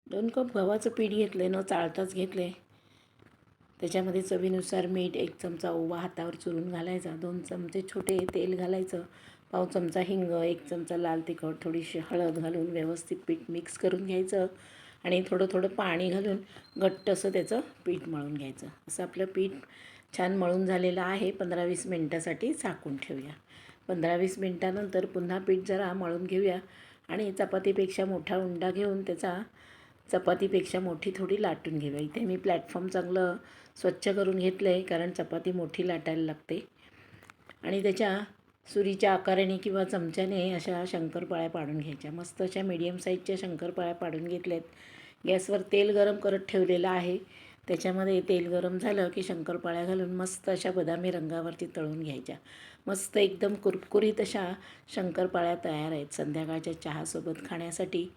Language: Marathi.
2 कप गव्हाचं पीठ घेतले, न चाळताच घेतले. त्याच्यामध्ये चवीनुसार मीठ, 1 चमचा ओवा हातावर चुरून घालायचा, 2 चमचे छोटे तेल घालायचं, पाव चमचा हिंग, 1 चमचा लाल तिखट, थोडीशी हळद घालून व्यवस्थित पीठ मिक्स करून घ्यायचं आणि थोडं थोडं पाणी घालून घट्ट असं त्याचं पीठ मळून घ्यायचं. असं आपलं पीठ छान मळून झालेलं आहे. 15-20 मिनटासाठी झाकून ठेवूया. 15-20 मिनटानंतर पुन्हा पीठ जरा मळून घेऊया आणि चपातीपेक्षा मोठा उंडा घेऊन त्याचा चपातीपेक्षा मोठी थोडी लाटून घेऊया. इथे मी प्लॅटफॉर्म चांगलं स्वच्छ करून घेतलं आहे, कारण चपाती मोठी लाटायला लागते. आणि त्याच्या सुरीच्या आकाराने किंवा चमच्याने अशा शंकरपाळ्या पाडून घ्यायच्या. मस्त अशा मीडियम साईजच्या शंकरपाळ्या पाडून घेतल्यात. गॅसवर तेल गरम करत ठेवलेलं आहे. त्याच्यामध्ये तेल गरम झालं की शंकरपाळ्या घालून मस्त अशा बदामी रंगावरती तळून घ्यायच्या. मस्त एकदम कुरकुरीत अशा शंकरपाळ्या तयार आहेत. संध्याकाळच्या चहासोबत खाण्यासाठी